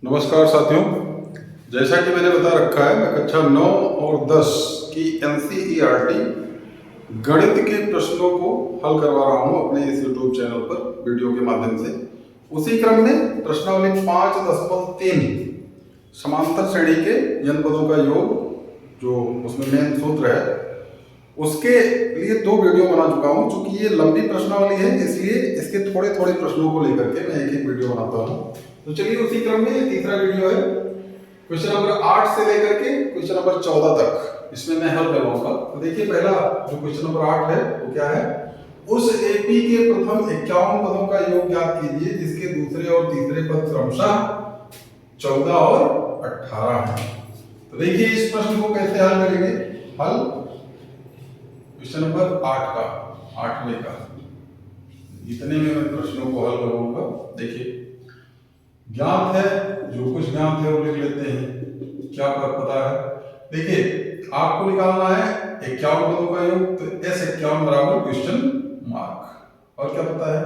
नमस्कार साथियों, जैसा कि मैंने बता रखा है मैं कक्षा 9 और 10 की एनसीईआरटी गणित के प्रश्नों को हल करवा रहा हूं अपने इस यूट्यूब चैनल पर वीडियो के माध्यम से। उसी क्रम में प्रश्नावली 5.3 समांतर श्रेणी के जनपदों का योग, जो उसमें मेन सूत्र है, उसके लिए 2 वीडियो बना चुका हूं। चूंकि ये लंबी प्रश्नावली है इसलिए इसके थोड़े थोड़े प्रश्नों को लेकर के मैं एक वीडियो बनाता हूं। तो चलिए उसी क्रम में तीसरा वीडियो है क्वेश्चन नंबर 8 से लेकर के क्वेश्चन नंबर 14 तक, इसमें मैं हल करवाऊंगा। तो देखिए पहला जो क्वेश्चन नंबर 8 है वो क्या है, उस एपी के प्रथम 51 पदों का योग ज्ञात कीजिए जिसके दूसरे और तीसरे पद क्रमशः 14 और 18 है। तो देखिए इस प्रश्न को कैसे हल करेंगे। हल क्वेश्चन नंबर 8 का, 8वें का, इतने में मैं प्रश्नों को हल करूंगा। देखिए ज्ञात है, जो कुछ ज्ञात है वो लिख लेते हैं। क्या पता है, देखिए आपको निकालना है 51 पदों का योग, तो S51 बराबर क्वेश्चन मार्क। और क्या पता है,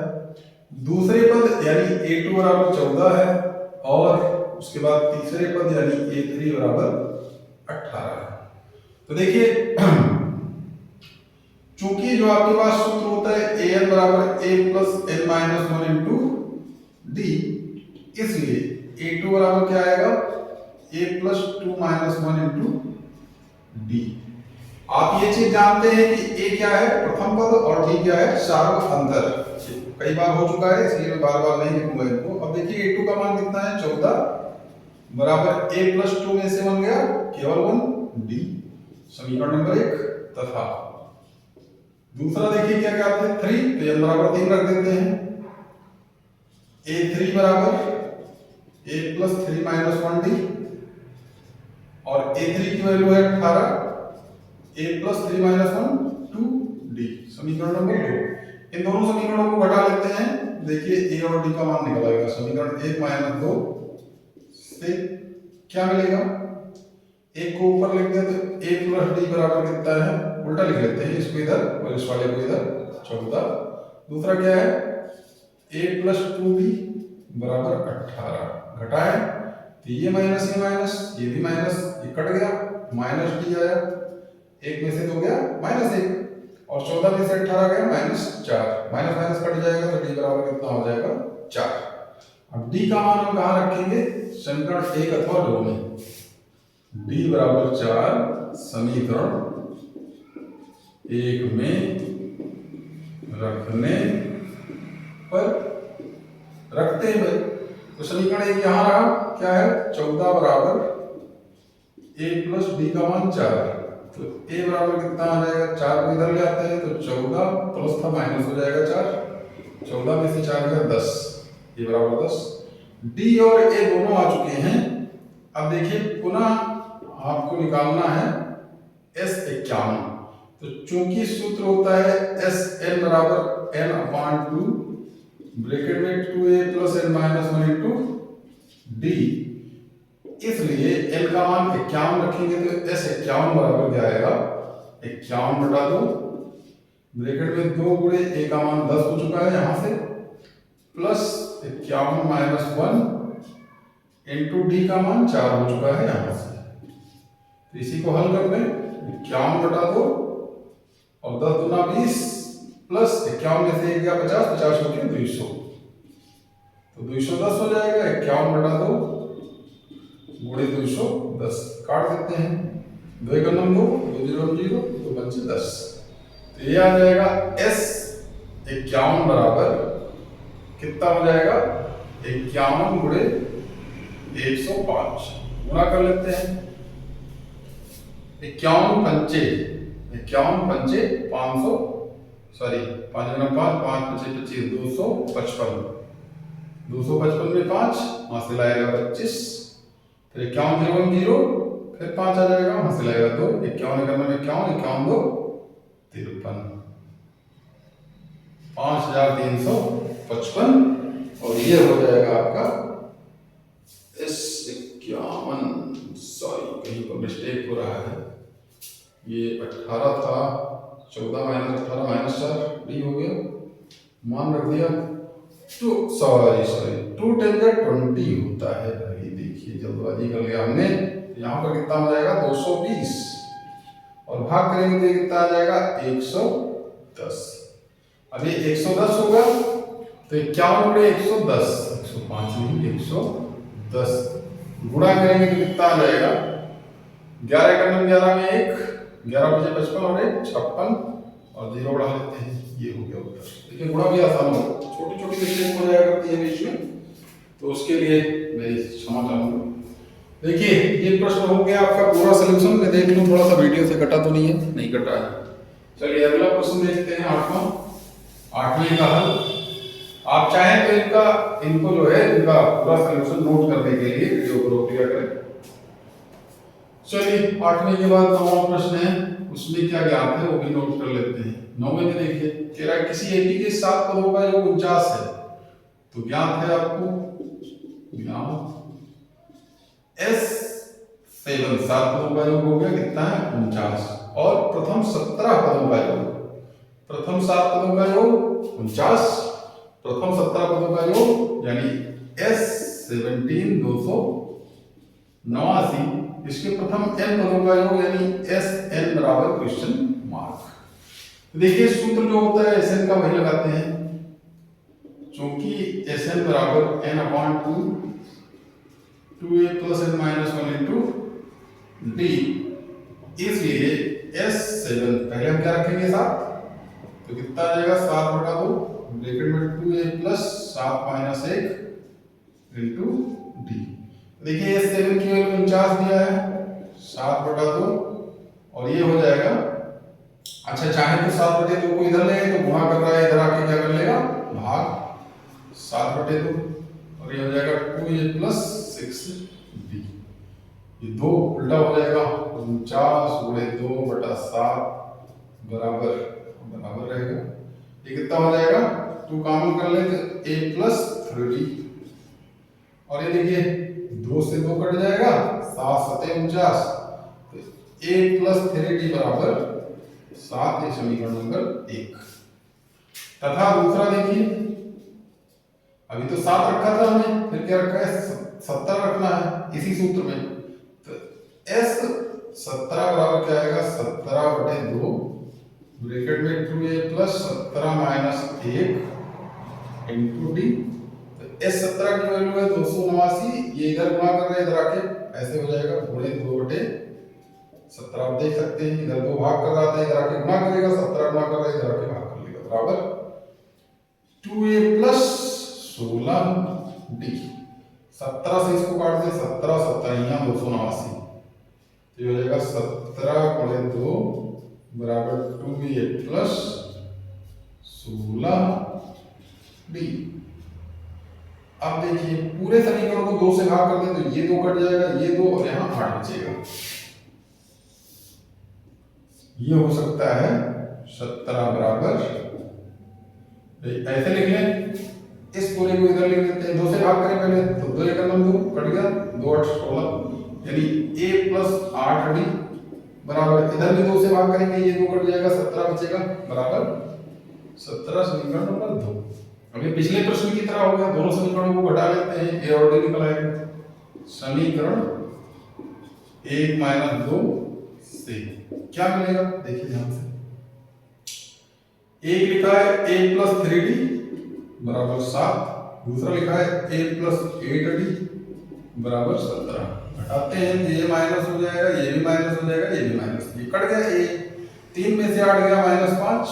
दूसरे पद यानी A2 बराबर 14 है और उसके बाद तीसरे पद यानी A3 बराबर 18 है। तो देखिए चूंकि जो आपके पास सूत्र होता है an बराबर a plus n minus 1 into D, इसलिए a2 बराबर क्या आएगा, a plus 2 minus 1 into D. आप ये चीज जानते हैं कि a क्या है, प्रथम पद, और d क्या है, सार्व अंतर। कई बार हो चुका है इसलिए मैं बार बार नहीं लिखूंगा इनको। अब देखिए a2 का मान कितना है, 14 बराबर a प्लस 2 में से बन गया केवल 1 d, समीकरण नंबर 1। तथा दूसरा देखिए क्या कहते हैं 3, तो n बराबर 3 रख देते हैं। a3 बराबर a प्लस 3 माइनस 1 डी, और a3 की वैल्यू है 18, a प्लस 3 माइनस 1 2 डी, समीकरण नंबर 2। इन दोनों समीकरणों को घटा लेते हैं। देखिए a और d का मान निकल आएगा, समीकरण 1 माइनस 2 से क्या मिलेगा, एक को ऊपर लिख दिया तो a प्लस d बराबर कितना है, उल्टा लिख लेते हैं, इसको इधर और इस वाले को इधर, 14। दूसरा क्या है, a प्लस 2b बराबर 18। घटाए तो ये माइनस, ये भी माइनस, ये कट गया, माइनस d आया, एक में से तो गया माइनस 1, और 14 में से 18 गया माइनस 4। माइनस माइनस कट जाएगा तो d बराबर कितना हो जाएगा, 4। अब d का मान हम कहाँ रखेंगे, समीकरण 1 अथवा 2 में। d बराबर 4 समीकरण 1 में रखने पर, रखते हुए तो समीकरण 1 यहाँ रहा, क्या है, 14 बराबर a प्लस d का मान 4, तो a बराबर कितना आ जाएगा, 4 को इधर ले आते हैं तो 14 प्लस था माइनस हो जाएगा 4, 14 में से 4 गया 10, a बराबर 10। d और a दोनों आ चुके हैं। अब देखिए पुनः आपको निकालना है S51। तो चूंकि सूत्र होता है Sn बराबर n अपान 2 ब्रैकेट में 2a plus n minus 1 into D, इसलिए n का मान 51 रखेंगे तो S51 बराबर क्या आएगा, 51 बटा 2 ब्रैकेट में 2 गुणे a का मान 10 हो चुका है यहाँ से, प्लस 51 माइनस 1 इंटू डी का मान 4 हो चुका है यहाँ से। तो इसी को हल कर लें, 51 बटा 2 और 10 दूना 20, प्लस 51 में से 1 गया 50, 50 हो गया 200, तो 210 हो जाएगा। 51 बटा 2 गुणे 210 काट देते हैं, 2 1 9 2 0 0 2 5 10। तो ये आ जाएगा S51 बराबर कितना हो जाएगा, 51 गुणे 105, गुणा कर लेते हैं। 51 पंचे 500, सॉरी 5 गुना 5 5 25 25 255, 255 में 5 वहां से लाएगा 25, फिर 51 0 0, फिर 5 आ जाएगा, वहां से लाएगा 2, 51 51 में 51, 51 2 53, 5355, और ये हो जाएगा आपका S51। सॉरी कहीं पर मिस्टेक हो रहा है, ये 18 था, 14 माइनस 18 माइनस 4 डी हो गया, मान रख दिया सॉरी 2 10 का 20 होता है भाई। देखिए जल्दबाजी कर लिया हमने। यहाँ पर कितना हो जाएगा 220 और भाग करेंगे तो कितना आ जाएगा 110। अब ये 110 होगा तो 51 गुणे 110, 105 नहीं 110 गुणा करेंगे तो कितना आ जाएगा 11 का 11 में 1, 11 बजे 55 और 1 56 और 0 बढ़ा लेते हैं। ये हो गया उत्तर। देखिए गुणा भी आसान हो, छोटी छोटी मिस्टेक हो जाया करती है बीच में, तो उसके लिए मैं क्षमा चाहूंगा। देखिए ये प्रश्न हो गया आपका पूरा सॉल्यूशन। मैं देख लूं थोड़ा सा वीडियो से कटा तो नहीं है, नहीं कटा है। चलिए अगला प्रश्न देखते हैं, आठवां का हल। आप चाहें तो इनको जो है इनका पूरा सॉल्यूशन नोट करने के लिए वीडियो को रोक लिया करें। चलिए 8वें के बाद 9वां प्रश्न है, उसमें क्या ज्ञात है वो भी नोट कर लेते हैं। 9वें में देखिए कह रहा है किसी एपी के 7 पदों का योग 49 है, तो ज्ञात है आपको S7 7 पदों का योग हो गया कितना है 49 और प्रथम 17 पदों का योग, प्रथम 7 पदों का योग 49, प्रथम 17 पदों का योग यानी S17 289, इसके प्रथम n पदों का योग यानी Sn बराबर क्वेश्चन मार्क। देखिए सूत्र जो होता है Sn का वही लगाते हैं, क्योंकि Sn बराबर n/2 2a + n - 1 × d, इसलिए S7 पहले हम क्या रखेंगे 7, तो कितना आ जाएगा 7/2 ब्रैकेट में 2a + 7 - 1 × d। देखिए S7 की वैल्यू 49 दिया है 7/2 और ये हो जाएगा, अच्छा चाहे तो 7/2 को इधर ले तो गुणा कर रहा है, इधर आके क्या कर लेगा भाग 7/2 और ये हो जाएगा 2a + 6b। ये 2 उल्टा हो जाएगा 49 × 2/7 बराबर रहेगा। ये कितना हो जाएगा 2 कॉमन कर ले तो a + 3d और ये देखिए 2 से 2 कट जाएगा 7 × 7 = 49, तो a + 3d बराबर 7, ये समीकरण नंबर 1। तथा दूसरा देखिए अभी तो 7 रखा था हमने, फिर क्या रखा है 70 रखना है इसी सूत्र में, तो S17 बराबर क्या आएगा 17/2 ब्रैकेट में 2a + 17 - 1 × d। S17 की वैल्यू है 289, ये इधर गुणा कर रहे हैं, इधर आके ऐसे हो जाएगा गुणे 2/17। आप देख सकते हैं इधर 2 भाग कर रहा था, इधर आके गुणा करेगा, 17 गुणा कर रहा है, इधर आके भाग कर लेगा, बराबर 2a + 16d। 17 से इसको काट दे 17 17 यहाँ 289, तो ये हो जाएगा 17/2 बराबर 2a + 16d। अब देखिए पूरे समीकरण को 2 से भाग कर दें तो ये 2 कट जाएगा, ये 2 और यहाँ 8 बचेगा। ये हो सकता है 17 बराबर, ऐसे लिख लें, इस पूरे को इधर लिख लेते हैं, 2 से भाग करें पहले तो 2 × 2 कट गया, 2 8 16 यानी a + 8d बराबर, इधर भी 2 से भाग करेंगे, ये 2 कट जाएगा 17 बचेगा बराबर 17, समीकरण नंबर 2। अभी पिछले प्रश्न की तरह हो गया, दोनों समीकरणों को घटा लेते हैं, a और d निकल आएगा। समीकरण 1 - 2 से क्या मिलेगा देखिए ध्यान से, एक लिखा है a + 3d बराबर 7, दूसरा लिखा है a + 8d बराबर 17। घटाते हैं तो ये माइनस हो जाएगा, ये भी माइनस हो जाएगा, ये भी माइनस, ये कट गया, ये 3 में से 8 गया -5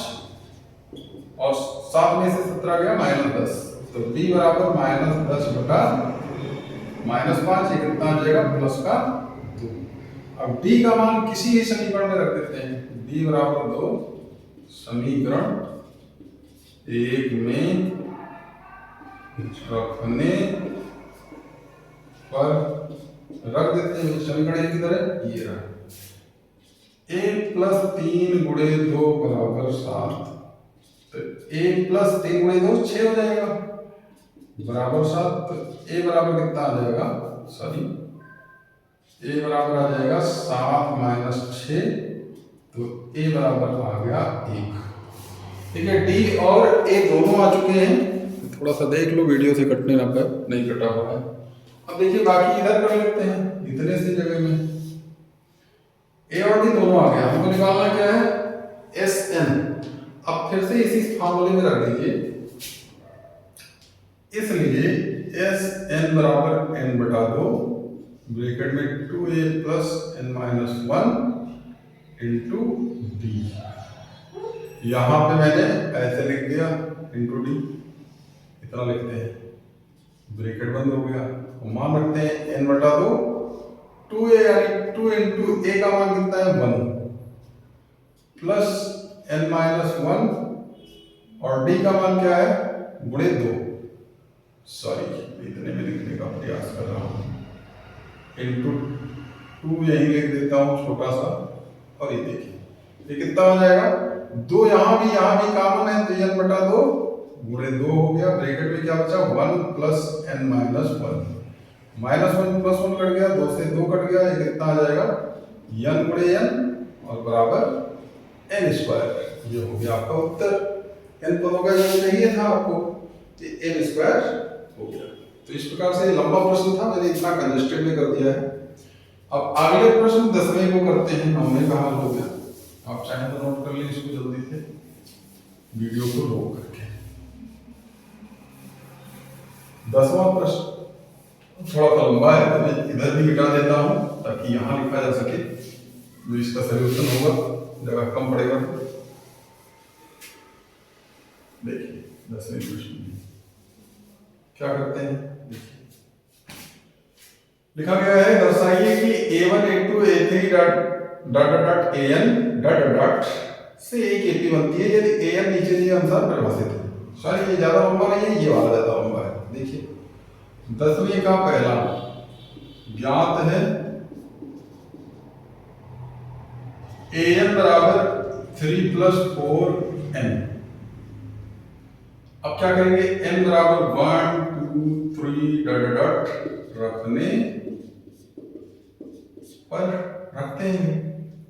और 7 में से 17 गया -10, तो d बराबर -10/-5, ये कितना आ जाएगा +2। अब d का मान किसी भी समीकरण में रख देते हैं, d बराबर 2 समीकरण 1 में रखने पर रख देते हैं, समीकरण 1 किधर है ये रहा, a + 3 × 2 बराबर 7, तो a + 3 × 2 6 हो जाएगा बराबर 7, तो a बराबर कितना आ जाएगा, सॉरी a बराबर आ जाएगा 7 - 6, तो a बराबर आ गया 1। ठीक है, d और a दोनों आ चुके हैं, थोड़ा सा देख लो वीडियो से कटने ना पाए, नहीं कटा हुआ है। अब देखिए बाकी इधर कर लेते हैं, इतने सी जगह में ए और डी दोनों आ गया। हमको निकालना क्या है, एस एन। अब फिर से इसी फॉर्मूले में रख दीजिए, इसलिए एस एन बराबर एन बटा 2 ब्रैकेट में 2a plus n minus 1 into D. यहां पे मैंने ऐसे लिख दिया इंटू डी, इतना लिखते हैं, ब्रैकेट बंद हो गया। मान रखते हैं एन बटा 2, 2a यानी 2 इंटू ए का मान कितना है 1 प्लस एन माइनस 1 और डी का मान क्या है गुणे 2। सॉरी इतने में लिखने का प्रयास कर रहा हूं, इंटू 2 यही लिख देता हूं छोटा सा, और ये देखिए ये कितना हो जाएगा 2, यहां भी कॉमन है तो एन बटा 2 गुणे 2 हो गया। ब्रैकेट में क्या बचा 1 plus n minus 1, minus 1 plus 1 cut गया, 2 से 2 कट गया, ये कितना आ जाएगा n गुणे n और बराबर n स्क्वायर। ये हो गया आपका उत्तर। n पदों का जो चाहिए था आपको, ये n स्क्वायर हो गया। तो इस प्रकार से लंबा प्रश्न था, मैंने इतना कंजेस्टेड में कर दिया है। अब अगले प्रश्न 10वें को करते हैं, 9वें का हल हो गया। आप चाहें तो नोट कर लीजिए इसको जल्दी से, वीडियो को रोक करके। 10वां प्रश्न थोड़ा सा लंबा है, तो मैं इधर भी मिटा देता हूं ताकि यहां लिखा जा सके, जो इसका सलूशन होगा जगह कम पड़ेगा। देखिए 10वें प्रश्न में क्या करते हैं, देखिए लिखा गया है दर्शाइए कि a1 a2 a3 dot dot an dot dot से एक एपी बनती है यदि an नीचे दिए अनुसार परिभाषित है। सॉरी ये ज्यादा लंबा नहीं है, ये वाला ज्यादा लंबा है। देखिए 10वें का पहला ज्ञात है an बराबर 3 प्लस 4n। अब क्या करेंगे, n बराबर 1 2 3 डॉट डॉट रखने पर रखते हैं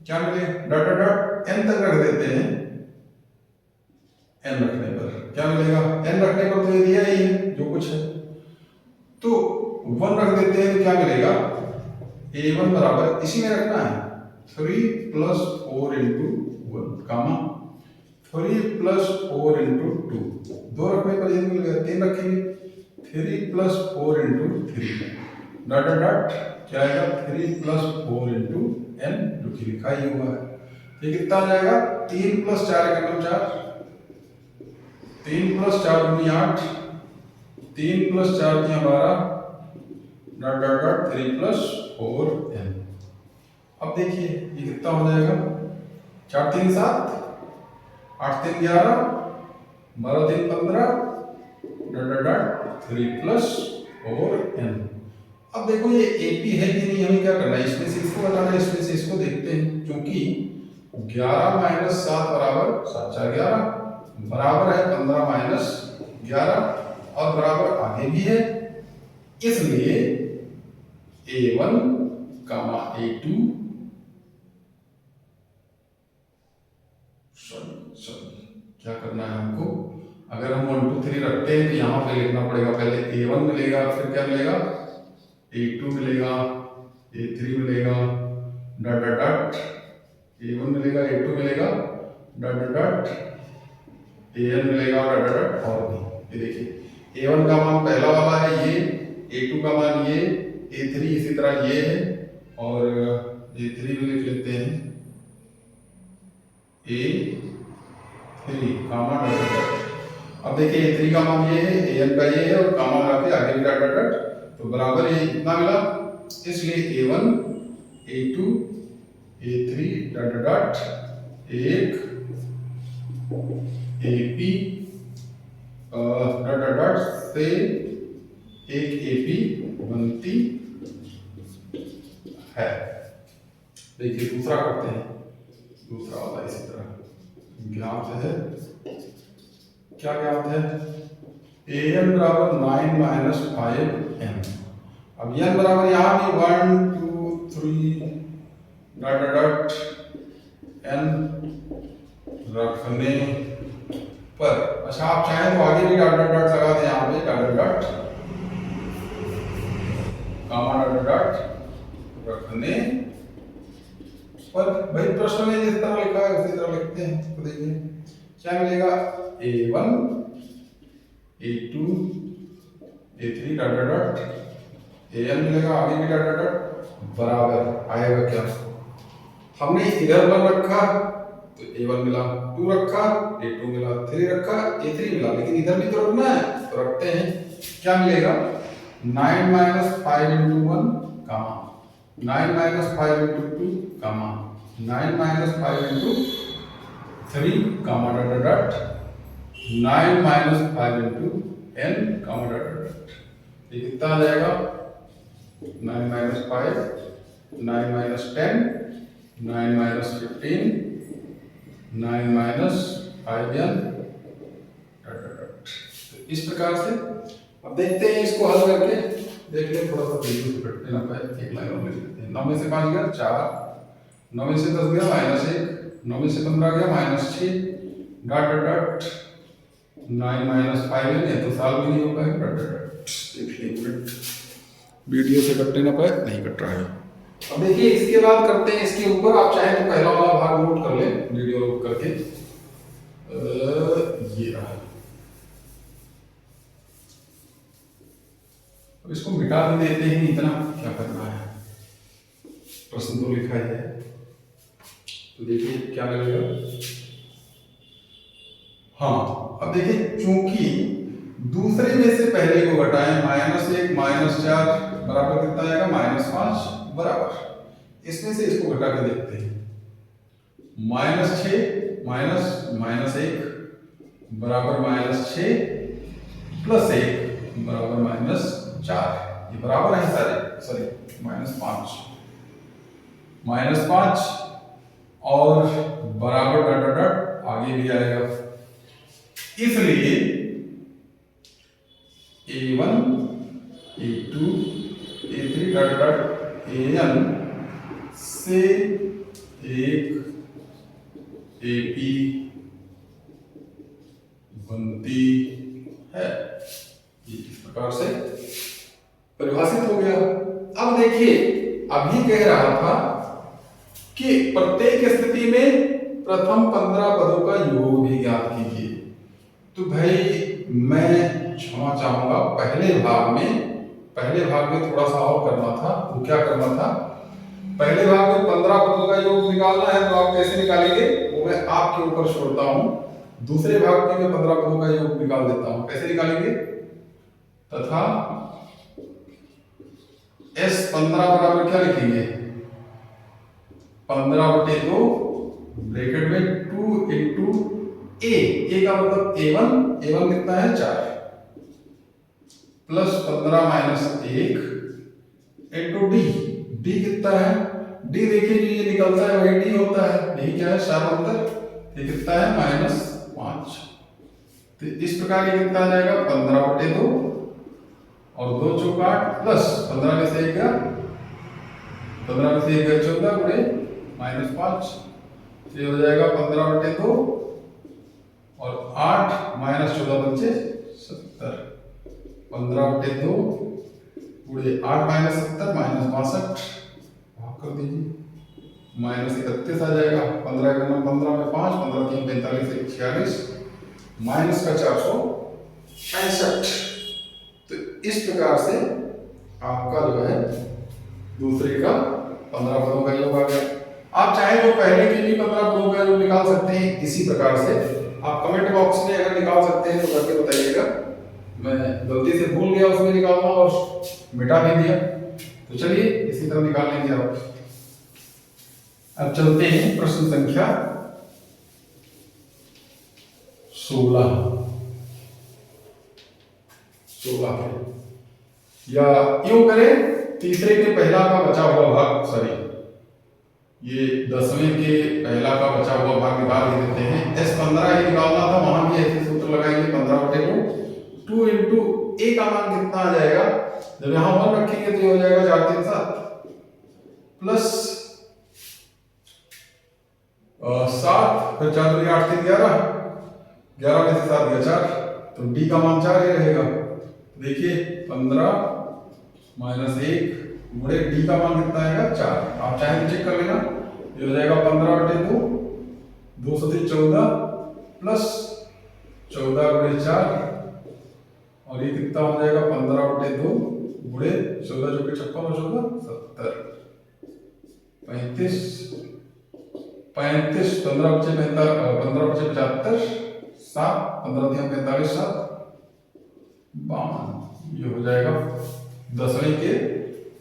क्या मिले डॉट डॉट n तक रख देते हैं। n रखने पर क्या मिलेगा, n रखने पर तो ये दिया ही है जो कुछ है, तो 1 रख देते हैं तो क्या मिलेगा a1 बराबर इसी में रखना है 3 प्लस 4 इंटू 1 कामा 3 प्लस 4 इंटू 2, 2 रखने पर ये मिल गया, 3 रखेंगे 3 प्लस 4 इंटू 3 डॉट डॉट क्या आएगा 3 प्लस 4 इंटू n जो कि लिखा ही हुआ है। ये कितना आ जाएगा 3 प्लस 4 का 4, 3 प्लस 4 दूनी 8, 3 प्लस 4 दिया 12 dot dot dot 3 plus 4n। अब देखिए ये कितना हो जाएगा 4 3 7 8 3 11 12 3 15 dot dot dot 3 plus 4n। अब देखो ये एपी है कि नहीं, हमें क्या करना है, इसमें से इसको बताना है, इसमें से इसको देखते हैं। क्योंकि 11 माइनस 7 बराबर 7 4 11 बराबर है 15 माइनस 11 और बराबर आगे भी है, इसलिए a1 कामा a2 क्या करना है हमको, अगर हम 1 2 3 रखते हैं तो यहाँ पे लिखना पड़ेगा, पहले a1 मिलेगा, फिर क्या मिलेगा a2 मिलेगा, a3 मिलेगा डॉट डॉट डॉट a1 मिलेगा, a2 मिलेगा डॉट डॉट डॉट an मिलेगा डॉट डॉट डॉट और भी। ये देखिए a1 का मान पहला वाला है ये, a2 का मान ये, a3 इसी तरह ये है और a3 भी लिख लेते हैं a3 कामा डॉट डॉट। अब देखिए a3 का मान ये है, an का ये है और कामा लगा के आगे भी डॉट डॉट डॉट, तो बराबर ये इतना मिला, इसलिए a1 a2 a3 dot dot एक ap डॉट डॉट से एक ap बनती है। देखिए दूसरा करते हैं, दूसरा वाला इसी तरह ज्ञात है, क्या ज्ञात है an बराबर 9 माइनस 5n। अब n बराबर यहाँ भी 1 2 3 डॉट डॉट n रखने पर। अच्छा आप चाहें तो आगे भी डॉट डॉट डॉट लगा दें, यहाँ पे dot dot gamma dot dot रखने पर। भाई प्रश्न में जिस तरह लिखा है उसी तरह लिखते हैं। तो देखिए क्या मिलेगा, A1 A2 A3 dot dot dot AN मिलेगा, आगे भी डॉट डॉट डॉट बराबर आएगा क्या, हमने इधर 1 रखा तो A1 मिला, 2 रखा A2 मिला, 3 रखा A3 मिला, लेकिन इधर भी तो रखना है तो रखते हैं। क्या मिलेगा, 9 minus 5 into 1 comma 9 minus 5 into 2 comma 9 minus 5 into 3 comma dot dot dot 9 minus 5 into n comma dot dot dot. ये कितना आ जाएगा, 9 minus 5 9 minus 10 9 minus 15 9 minus 5n dot dot dot. इस प्रकार से अब देखते हैं इसको हल करके, देख लें थोड़ा सा तेजी से करते हैं। एक लाइन और लिख लेते हैं। 9 में से 5 गया 4, 9 में से 10 गया -1, 9 में से 15 गया -6 dot dot dot 9 minus 5n, ये तो साल भी नहीं हो पाएगा डॉट डॉट डॉट। देखिए मिनट वीडियो से कटने ना पाए, नहीं कट रहा है। अब देखिए इसके बाद करते हैं इसके ऊपर, आप चाहे तो पहला वाला भाग नोट कर लें वीडियो रोक करके। ये रहा, अब इसको मिटा भी देते हैं, इतना क्या करना है, प्रश्न तो लिखा ही है। तो देखिए क्या मिलेगा, हाँ अब देखिए चूंकि दूसरे में से पहले को घटाएं, -1 -4 बराबर कितना आएगा, -5 बराबर। इसमें से इसको घटा के देखते हैं, -6 माइनस 1 बराबर -6 प्लस 1 बराबर -4, ये बराबर है सारे, सॉरी -5 और बराबर डॉट डॉट डॉट आगे भी आएगा। इसलिए A1 A2 A3 dot dot AN से एक AP बनती है, इस प्रकार से परिभाषित हो गया। अब देखिए अभी कह रहा था कि प्रत्येक स्थिति में प्रथम 15 पदों का योग भी ज्ञात कीजिए। तो भाई मैं क्षमा चाहूंगा, पहले भाग में थोड़ा सा और करना था। तो क्या करना था, पहले भाग में 15 पदों का योग निकालना है, तो आप कैसे निकालेंगे वो मैं आपके ऊपर छोड़ता हूं। दूसरे भाग में मैं 15 पदों का योग निकाल देता हूं, कैसे निकालेंगे, तथा S15 बराबर क्या लिखेंगे, 15/2 ब्रैकेट में 2 इंटू ए का मतलब A1 कितना है 4 प्लस 15 माइनस 1 इंटू डी कितना है, डी देखिए जो ये निकलता है वही डी होता है, यही क्या है सामांतर, ये कितना है -5। तो इस प्रकार ये कितना आ जाएगा, 15/2 और 2 चौक 8 प्लस 15 में से 1 गया 14 गुणे -5, ये हो जाएगा 15/2 और 8 -14 बचे 70, 15/2 गुणे 8 - 70 -62 भाग कर दीजिए, -31 आ जाएगा। 15 का 15 में 5, 15 3 45 1 46 माइनस का 465। तो इस प्रकार से आपका जो है दूसरे का 15 पदों का योग आ गया। आप चाहे तो पहले के भी 15 पदों का योग निकाल सकते हैं इसी प्रकार से। आप कमेंट बॉक्स में अगर निकाल सकते हैं तो करके बताइएगा, मैं गलती से भूल गया उसमें निकालना और मिटा भी दिया। तो चलिए इसी तरह निकाल लेंगे आप। अब चलते हैं प्रश्न संख्या 16 या यूं करें, तीसरे के पहला का बचा हुआ भाग, सॉरी ये 10वें के पहला का बचा हुआ भाग निकाल देते हैं। S15 ही निकालना था, वहां भी ऐसे सूत्र लगाएंगे, 15/2 2 इंटू ए का मान कितना आ जाएगा, जब यहां 1 रखेंगे तो ये हो जाएगा 4 3 7 प्लस 7 फिर 4 3 8 3 11 11 में से 7 गया 4, तो डी का मान 4 ही रहेगा। देखिए 15 माइनस 1 गुणे डी का मान कितना आएगा 4। आप चाहे तो चेक कर लेना, ये हो जाएगा 15/2, 2 से 14 प्लस 14 गुणे 4, और ये कितना हो जाएगा 15/2 गुणे 14 जो कि 56 और 14 70, 35 35 15 बचे 75 7 15 दिया 45 7 52। ये हो जाएगा 10वीं के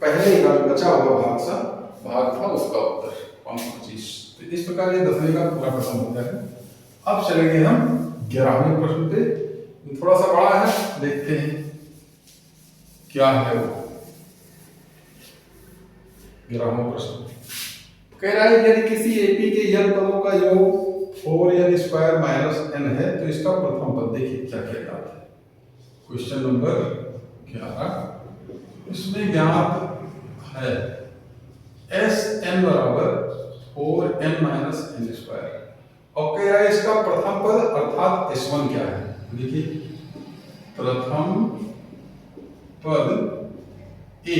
पहले ही बचा हुआ भाग था उसका उत्तर 525। तो इस प्रकार ये 10वीं का पूरा प्रश्न हो गया है। अब चलेंगे हम 11वें प्रश्न पे, थोड़ा सा बड़ा है, देखते हैं क्या है वो 11वां प्रश्न। कह रहा है यदि किसी एपी के n पदों का योग 4n² माइनस n है तो इसका प्रथम पद देखिए क्या कहता है। क्वेश्चन नंबर 11, इसमें ज्ञात है Sn बराबर 4n माइनस n², और कह रहा है इसका प्रथम पद अर्थात S1 क्या है। देखिए प्रथम पद A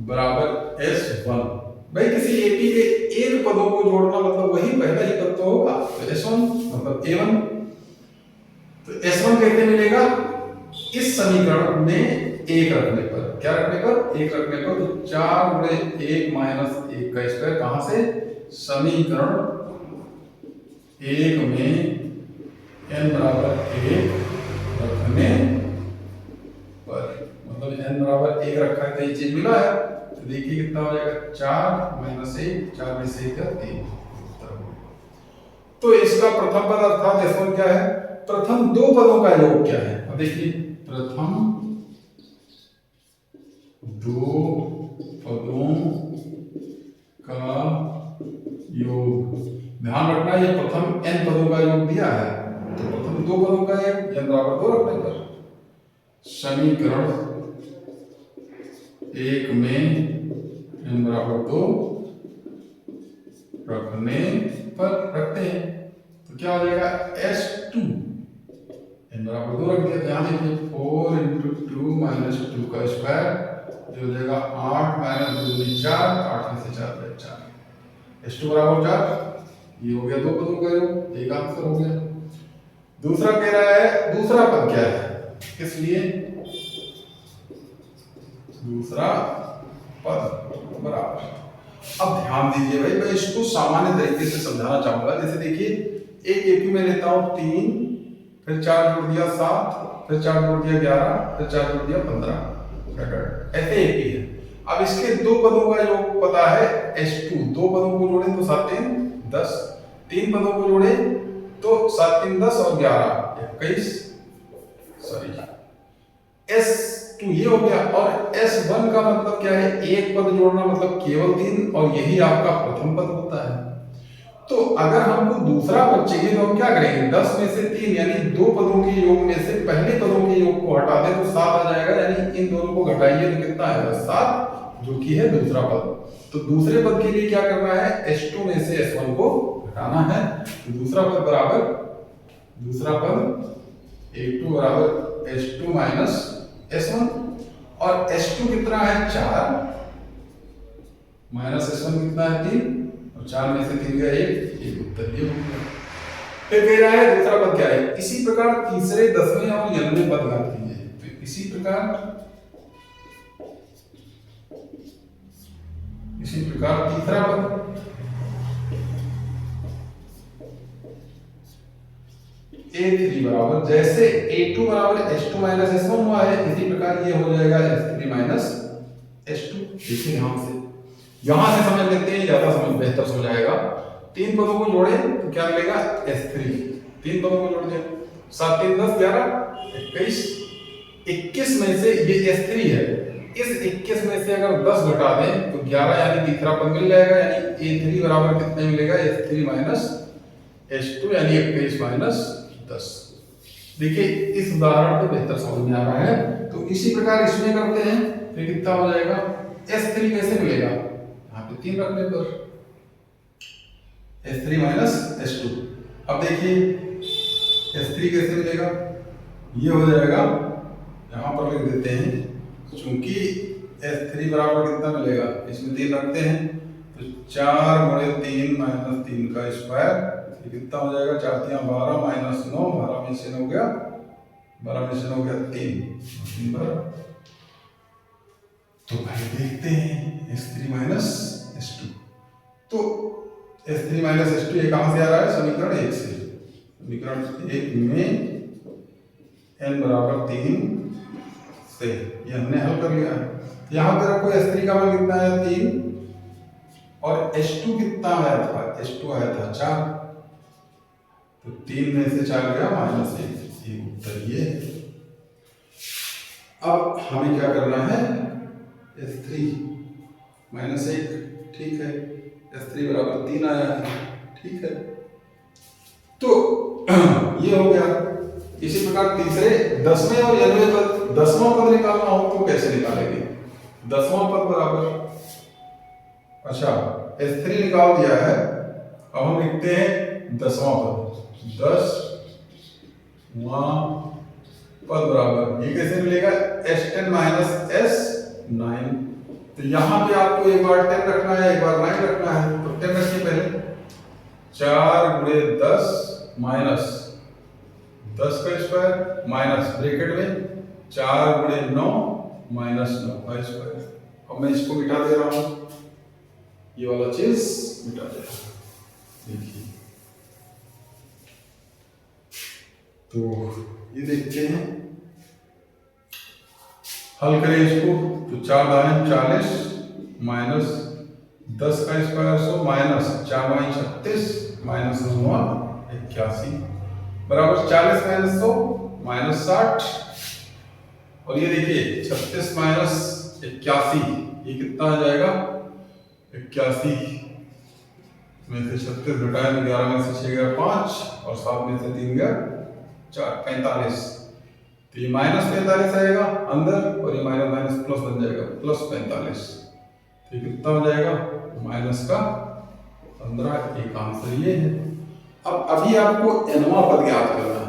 बराबर S1। भाई किसी एपी के एक पदों को जोड़ना मतलब वही पहला ही पद तो होगा, तो S1 मतलब A1। तो S1 कैसे मिलेगा, इस समीकरण में 1 रखने पर, क्या रखने पर 1 रखने पर, तो 4 गुणे 1 माइनस 1 का स्क्वायर, कहां से, समीकरण 1 में n बराबर 1 रखने पर, मतलब n बराबर 1 रखा है तो ये चीज मिला है। तो देखिए कितना हो जाएगा 4 माइनस 1, 4 में से 1 का 3। तो इसका प्रथम पद अर्थात S1 क्या है, प्रथम दो पदों का योग क्या है। अब देखिए प्रथम दो पदों का योग, ध्यान रखना ये प्रथम n पदों का योग दिया है, तो प्रथम दो पदों का योग n बराबर 2 रखने पर, समीकरण 1 में n बराबर 2 रखने पर रखते हैं, तो क्या हो जाएगा S2 n बराबर 2 रख दिया। ध्यान देखिए 4 × 2 माइनस 2 का स्क्वायर, जो हो जाएगा 8 माइनस 2 में 4, 8 में से 4 गया 4, S2 बराबर 4। ये हो गया दो पदों का योग, एक आंसर हो गया। दूसरा कह रहा है दूसरा पद क्या है, इसलिए दूसरा पद बराबर। अब ध्यान दीजिए भाई, मैं इसको सामान्य तरीके से समझाना चाहूंगा। जैसे देखिए एक एपी में लेता हूं 3, फिर 4 जोड़ दिया 7, फिर 4 जोड़ दिया 11, फिर 4 जोड़ दिया 15, ऐसे एपी है। अब इसके दो पदों का योग पता है S2, दो पदों को जोड़े तो 7 3 10, तीन पदों को जोड़े तो 7 3 10 और 11 21, सॉरी S2 ये हो गया। और S1 का मतलब क्या है, एक पद जोड़ना मतलब केवल 3, और यही आपका प्रथम पद होता है। तो अगर हमको दूसरा पद चाहिए तो हम क्या करेंगे, 10 में से 3 यानी दो पदों के योग में से पहले पदों के योग को हटा दें तो 7 आ जाएगा, यानी इन दोनों को घटाइए तो कितना आएगा 7, जो कि है दूसरा पद। तो दूसरे पद के लिए क्या करना है, S2 में से S1 को घटाना है। तो दूसरा पद बराबर, दूसरा पद A2 बराबर S2 माइनस S1, और S2 कितना है 4 माइनस S1 कितना है 3, और 4 में से 3 का 1 उत्तर ये हो गया। फिर कह रहा है दूसरा पद क्या है, इसी प्रकार तीसरे 10वें और 11वें पद ज्ञात कीजिए। तो इसी प्रकार तीसरा पद A3 बराबर, जैसे A2 बराबर S2 माइनस S1 हुआ है, इसी प्रकार ये हो जाएगा S3 माइनस S2। देखिए ध्यान से, यहां से समझ लेते हैं, ज्यादा समझ बेहतर समझ आएगा। तीन पदों को जोड़े तो क्या मिलेगा S3, तीन पदों को जोड़ दिया 7 3 10 11 21, 21 में से ये S3 है, इस 21 में से अगर 10 घटा दें तो 11 यानी तीसरा पद मिल जाएगा, यानी A3 बराबर कितने मिलेगा S3 माइनस S2 यानी 21 माइनस 10। देखिए इस उदाहरण पे बेहतर समझ में आ रहा है। तो इसी प्रकार इसमें करते हैं, फिर कितना हो जाएगा S3 कैसे मिलेगा, यहाँ पे 3 रखने पर S3 माइनस S2। अब देखिए S3 कैसे मिलेगा? ये हो जाएगा, यहाँ पर लिख देते हैं, चूंकि S3 बराबर कितना मिलेगा, इसमें 3 रखते हैं तो 4 गुणे 3 माइनस 3 का स्क्वायर, ये कितना हो जाएगा, 4 3 12 माइनस 9, 12 में से हो गया 3 बार। तो भाई देखते हैं S3 माइनस S2, तो S3 माइनस S2 ये कहां से आ रहा है, समीकरण 1 से। समीकरण 1 में n बराबर 3 से ये हमने हल कर लिया है। यहाँ पे रखो S3 का मान कितना है, 3, और S2 कितना आया था, S2 आया था 4, तो 3 में से 4 गया -1, ये उत्तर ये है। अब हमें क्या करना है, S3 माइनस 1, ठीक है, S3 बराबर 3 आया है, ठीक है, तो ये हो गया। इसी प्रकार तीसरे 10वें और 11वें पद, 10वां पद निकालना हो तो कैसे निकालेंगे, 10वां पद बराबर, अच्छा S3 निकाल दिया है, अब हम लिखते हैं 10वां पद, 10वां पद बराबर, ये कैसे मिलेगा, S10 माइनस S9, तो यहां पे आपको एक बार 10 रखना है, एक बार 9 रखना है, तो 10 रखिए पहले, 4 गुणे 10 माइनस 10 का स्क्वायर माइनस ब्रैकेट में 4 गुणे 9 माइनस 9 का स्क्वायर। अब मैं इसको मिटा दे रहा हूं, ये वाला चीज मिटा दे रहा हूं, देखिए, तो ये देखते हैं, हल करें इसको, तो 4 दाने 40 माइनस 10 का स्क्वायर 100 माइनस 4 बाई 36 माइनस 9 81 बराबर 40 माइनस 100 माइनस 60, और ये देखिए 36 माइनस 81, ये कितना आ जाएगा, 81 में से 36 घटाए तो 11 में से 6 गया 5, और 7 में से 3 गया 4, 45, तो ये माइनस 45 आएगा अंदर, और ये माइनस माइनस प्लस बन जाएगा, प्लस 45, तो कितना हो जाएगा, माइनस का 15, एक आंसर ये है। अब अभी आपको nवां पद ज्ञात करना है।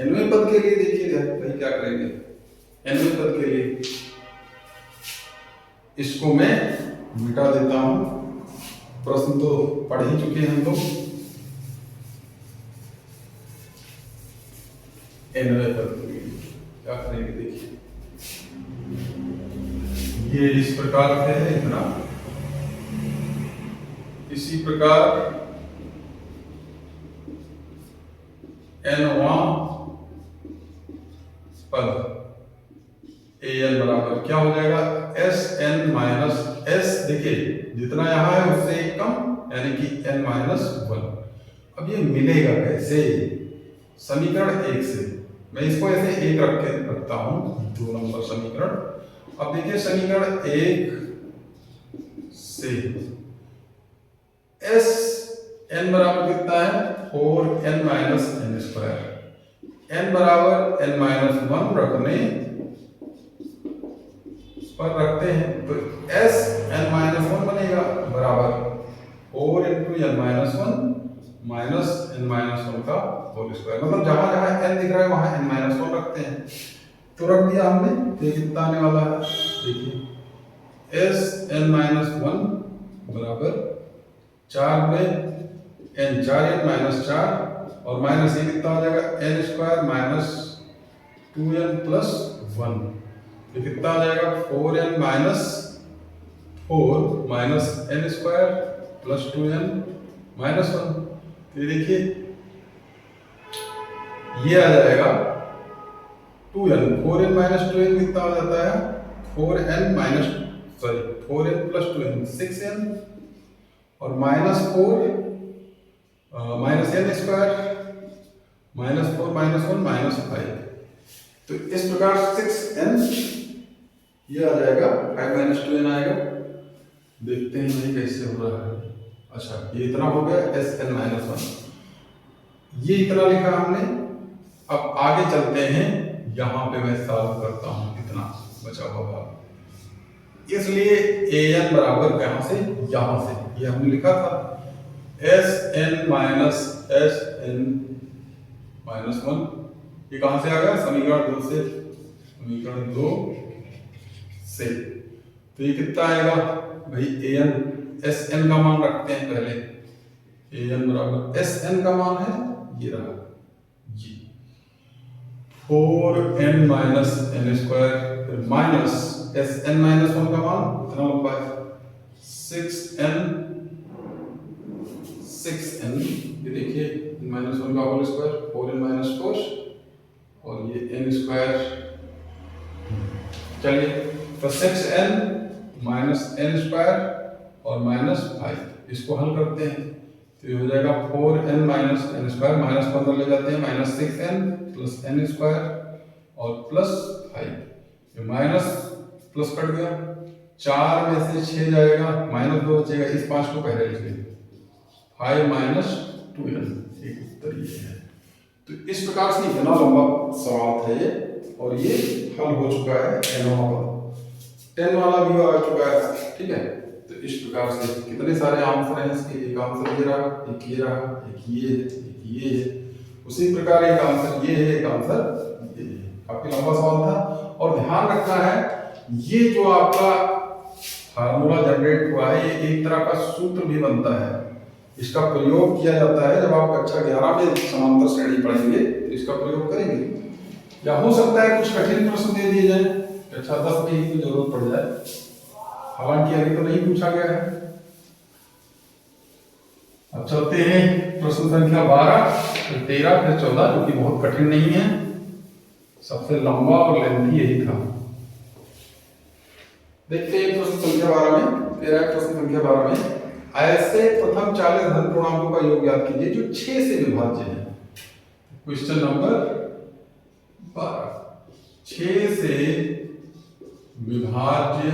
nवें पद के लिए देखिए भाई क्या करेंगे, nवें पद के लिए इसको मैं मिटा देता हूं, प्रश्न तो पढ़ ही चुके हैं हम लोग। nवें पद के लिए क्या करेंगे, देखिए ये इस प्रकार से है इतना, इसी प्रकार nवां पद an बराबर क्या हो जाएगा, Sn माइनस S, देखिए जितना यहां है उससे एक कम, यानी कि n माइनस 1। अब ये मिलेगा कैसे, समीकरण 1 से, मैं इसको ऐसे 1 रख के रखता हूं, 2 नंबर समीकरण। अब देखिए समीकरण 1 से Sn बराबर कितना है, 4n minus n square, n बराबर n माइनस 1 रखने पर रखते हैं, तो Sn माइनस 1 बनेगा बराबर 4 into n minus 1 minus n minus 1 का होल स्क्वायर, मतलब जहां जहां n दिख रहा है वहां n माइनस 1 रखते हैं, तो रख दिया हमने, तो कितना आने वाला है, देखिए Sn माइनस 1 बराबर 4 में n, 4n माइनस 4, और माइनस ये कितना हो जाएगा, n square minus 2n plus 1, ये कितना आ जाएगा, 4n minus 4 minus n square plus 2n minus 1, तो ये देखिए ये आ जाएगा 2n, 4n माइनस 2n कितना हो जाता है, 4n minus 4n plus 2n 6n, और minus 4 minus n square minus 4 minus 1 minus 5, तो इस प्रकार 6n ये आ जाएगा, 5 माइनस 2n आएगा। देखते हैं ये कैसे हो रहा है। अच्छा ये इतना हो गया Sn माइनस 1, ये इतना लिखा हमने। अब आगे चलते हैं, यहाँ पे मैं सॉल्व करता हूँ कितना बचा हुआ भाग। इसलिए an बराबर कहाँ से, यहाँ से, ये हमने लिखा था Sn माइनस Sn -1, ये कहाँ से आ गया? समीकरण 2 से। समीकरण 2 से तो ये कितना आएगा भाई? an Sn का मान रखते हैं पहले। an बराबर Sn का मान है ये रहा, ये 4n माइनस n स्क्वायर, फिर माइनस Sn माइनस 1 का मान कितना लंबा है? 6n, ये देखिए -1 का होल स्क्वायर, 4n माइनस 4 और ये n स्क्वायर। चलिए तो 6n माइनस n स्क्वायर और -5 इसको हल करते हैं तो ये हो जाएगा 4n माइनस n स्क्वायर, -15 ले जाते हैं, -6n प्लस n स्क्वायर और प्लस 5। ये माइनस प्लस कट गया, 4 में से 6 जाएगा, -2 बचेगा, इस 5 को पहले लिख लेंगे, 5 माइनस 2n। एक उत्तर ये है। तो इस प्रकार से इतना लंबा सवाल था ये, और ये हल हो चुका है 10 वाला भी आ चुका है। ठीक है, तो इस प्रकार से कितने सारे आंसर हैं इसके? एक आंसर ये रहा, एक ये रहा, एक ये है, एक ये है। उसी प्रकार एक आंसर ये है, एक आंसर ये है। काफी लंबा सवाल था। और ध्यान रखना है ये जो आपका फार्मूला जनरेट हुआ है, ये एक तरह का सूत्र भी बनता है। इसका प्रयोग किया जाता है जब आप कक्षा 11 में समांतर श्रेणी पढ़ेंगे तो इसका प्रयोग करेंगे। या हो सकता है कुछ कठिन प्रश्न दे दिए जाए, कक्षा 10 में ही तो जरूरत पड़ जाए, हालांकि अभी तो नहीं पूछा गया है। अब चलते हैं प्रश्न संख्या 12, फिर 13, फिर 14, जो कि बहुत कठिन नहीं है, सबसे लंबा और लेंथी यही था। देखते हैं प्रश्न संख्या 12 में। 13 प्रश्न संख्या 12 में ऐसे प्रथम 40 धन पूर्णांकों का योग ज्ञात कीजिए जो 6 से विभाज्य है। क्वेश्चन नंबर 12, 6 से विभाज्य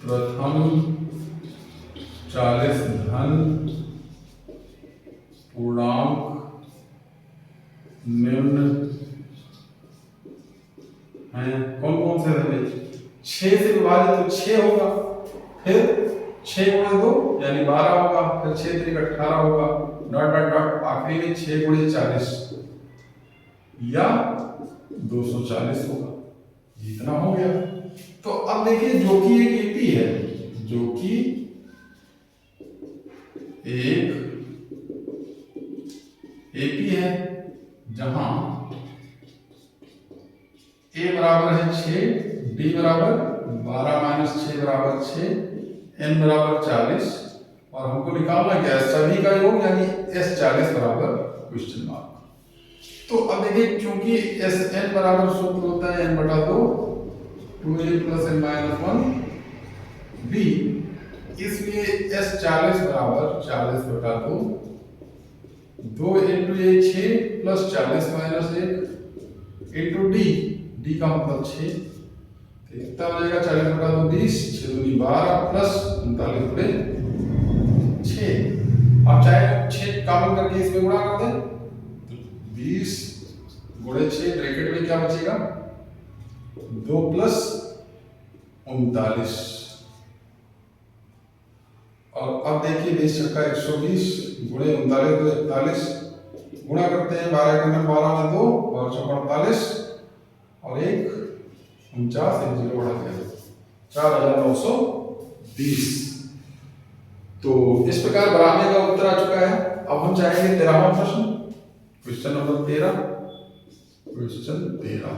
प्रथम 40 धन पूर्णांक निम्न हैं। कौन कौन से है? 6 से विभाजित तो 6 होगा, फिर 6 गुणे 2 यानी 12 होगा, फिर 6 3 18 होगा, डॉट डॉट डॉट, आखिरी में 6 गुणे 40 या 240 होगा। इतना हो गया। तो अब देखिए जो कि एक एपी है, जो कि एक एपी है, जहां a बराबर है 6, d बराबर 12 माइनस 6 बराबर 6, n बराबर 40, और हमको निकालना क्या है? सभी का योग यानी S40 बराबर क्वेश्चन मार्क। तो अब देखिए चूंकि Sn बराबर सूत्र होता है n बटा 2, 2a plus n minus 1 b, इसलिए S40 बराबर 40 बटा 2, 2 into a 6 plus 40 minus 1 into d का मतलब 6, कितना हो जाएगा? 40 बटा 2 20, 6 दूनी 12 प्लस 39 बटे 6। आप चाहे 6 कॉमन करके इसमें गुणा कर दें तो 20 गुणे 6 ब्रैकेट में क्या बचेगा? 2 प्लस 39। और अब देखिए 20 छक्का 120 गुणे 39 तो 41, गुणा करते हैं 12 के 12 में 2, 48 और 1 49, एक 0 बढ़ा दिया 4920। तो इस प्रकार बराबर का उत्तर आ चुका है। अब हम चाहेंगे 13वां प्रश्न, क्वेश्चन नंबर 13। क्वेश्चन 13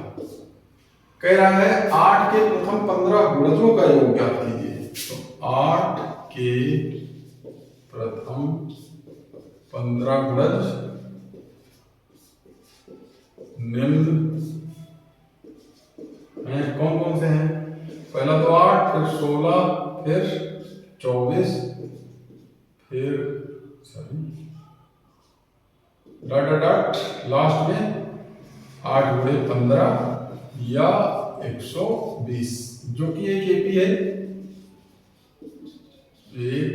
कह रहा है 8 के प्रथम 15 गुणजों का योग ज्ञात कीजिए। तो 8 के प्रथम 15 गुणज निम्न हैं। कौन कौन से हैं? पहला तो 8, फिर 16, फिर 24, फिर डॉट डॉट डॉट, लास्ट में 8 गुणे 15 या 120, जो कि एक एपी है। एक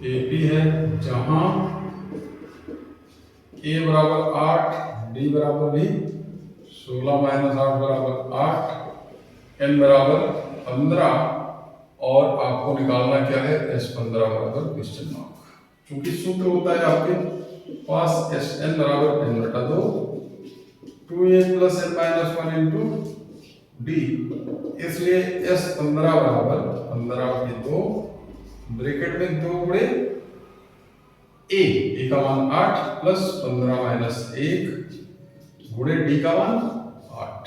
एपी है जहां a बराबर 8, d बराबर भी 16 माइनस 8 बराबर 8, n बराबर 15, और आपको निकालना क्या है? S15 बराबर क्वेश्चन मार्क। चूंकि सूत्र होता है आपके पास एस एन बराबर एन बटा 2 2a plus n minus 1 into D, इसलिए एस 15 बराबर 15 के 2 ब्रैकेट में 2 गुणे ए का मान 8 प्लस 15 माइनस 1 गुणे डी का मान 8,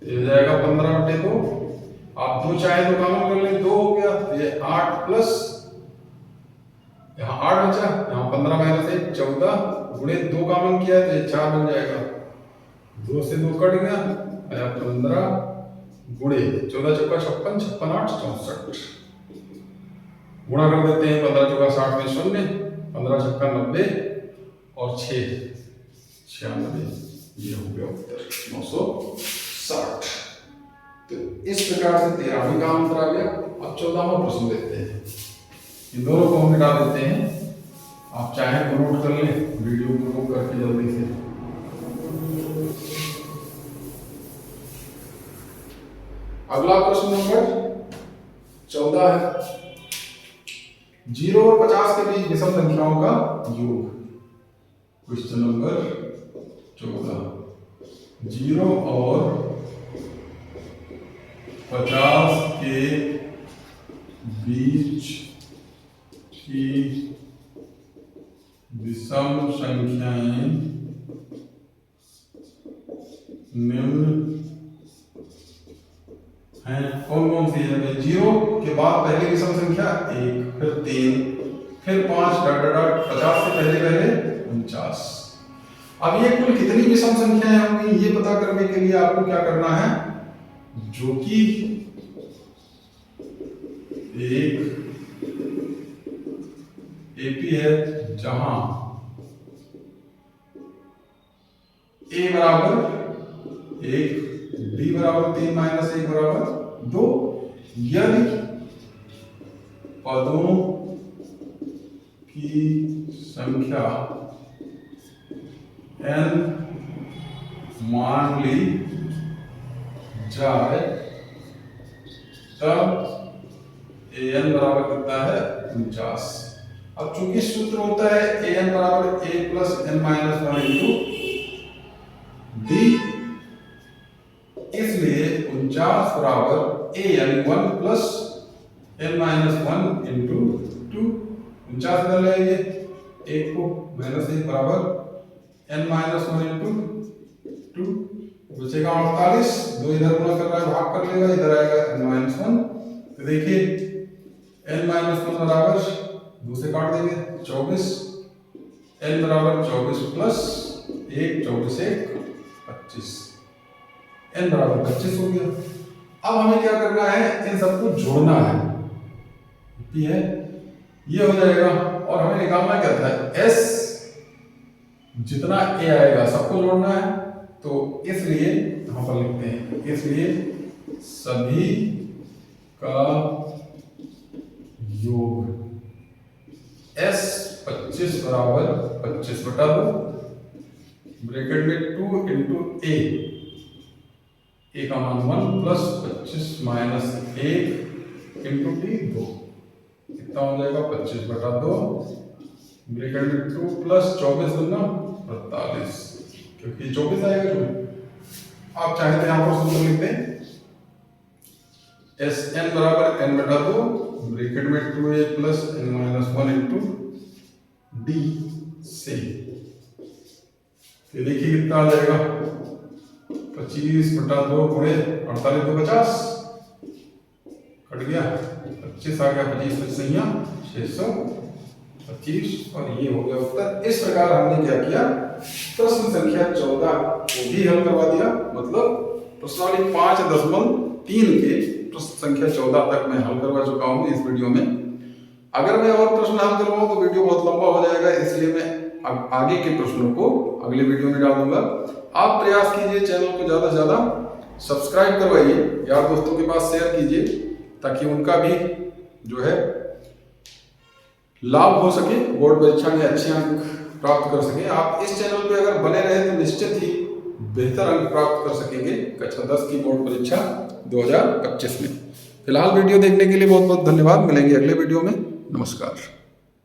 ये हो जाएगा 15 बटे 2। आप 2 चाहे तो कॉमन कर लें, 2 हो गया तो ये 8 प्लस यहाँ 8 बचा, यहाँ 15 माइनस 1 14 गुणे 2 कॉमन किया है तो ये 4 बन जाएगा, 2 से 2 कट गया, आया 15 गुणे 14 चौका 56 56 8 64, गुणा कर देते हैं 15 चौका 60 में 0, 15 छक्का 90 और 6 96, ये हो गया उत्तर 960। तो इस प्रकार से 13वीं का आंसर आ गया। अब 14वां प्रश्न देखते हैं, इन दोनों को हम मिटा देते हैं, आप चाहे तो नोट कर लें, वीडियो को रोक करके जल्दी से। अगला प्रश्न नंबर 14 है, 0 और 50 के बीच विषम संख्याओं का योग। क्वेश्चन नंबर 14, 0 और 50 के बीच की विषम संख्याएं निम्न हैं। कौन कौन सी है? 0 के बाद पहली विषम संख्या 1, फिर 3, फिर 5 डॉट डॉट 50 से पहले 49। अब ये कुल कितनी विषम संख्याएं होंगी ये पता करने के लिए आपको क्या करना है, जो कि एक एपी है जहां ए बराबर 1, बी बराबर 3 माइनस 1 बराबर 2, यदि पदों की संख्या n मान ली जाए तब an बराबर कितना है 49। अब चूंकि सूत्र होता है an बराबर a plus n minus 1 into D, इसलिए 49 बराबर a यानी 1 प्लस n माइनस 1 इंटू 2, 49 कर लेंगे 1 को माइनस 1 बराबर n माइनस 1 इंटू 2, बचेगा 48, 2 इधर गुणा कर रहा है भाग कर लेगा, इधर आएगा n माइनस 1, तो देखिए n माइनस 1 बराबर 2 से काट देंगे 24, n बराबर 24 प्लस 1 24 1 25, n बराबर 25 हो गया। अब हमें क्या करना है, इन सबको जोड़ना है, ये हो जाएगा और हमें निकालना क्या था, s जितना a आएगा सबको जोड़ना है, तो इसलिए यहां पर लिखते हैं, इसलिए सभी का योग s 25 बराबर 25 बटा 2, ब्रैकेट में 2 इंटू a का मान 1 प्लस 25 माइनस 1 इंटू डी 2, कितना हो जाएगा 25 बटा 2, ब्रैकेट में 2 प्लस 24 गुना 48, क्योंकि 24 आएगा जो, आप चाहे तो यहाँ पर सूत्र लिखते हैं एस एन बराबर एन बटा 2, ब्रैकेट में 2a plus n minus 1 into D से, तो देखिए कितना आ जाएगा 25 बटा 2 गुणे 48 तो 50 कट गया, 25 आ गया, 25 सैया 625, और ये हो गया उत्तर। इस प्रकार हमने क्या किया, प्रश्न संख्या 14 को भी हल करवा दिया, मतलब प्रश्नावली 5.3 के प्रश्न संख्या 14 तक मैं हल करवा चुका हूँ इस वीडियो में। अगर मैं और प्रश्न हल करवाऊँ तो वीडियो बहुत लंबा हो जाएगा, इसलिए मैं अब आगे के प्रश्नों को अगले वीडियो में डाल दूंगा। आप प्रयास कीजिए चैनल को ज़्यादा से ज़्यादा सब्सक्राइब करवाइए, यार दोस्तों के पास शेयर कीजिए, ताकि उनका भी जो है लाभ हो सके, बोर्ड परीक्षा में अच्छे अंक प्राप्त कर सके। आप इस चैनल पे अगर बने रहे तो निश्चित ही बेहतर अंक प्राप्त कर सकेंगे कक्षा 10 की बोर्ड परीक्षा 2025 में। फिलहाल वीडियो देखने के लिए बहुत बहुत धन्यवाद, मिलेंगे अगले वीडियो में, नमस्कार।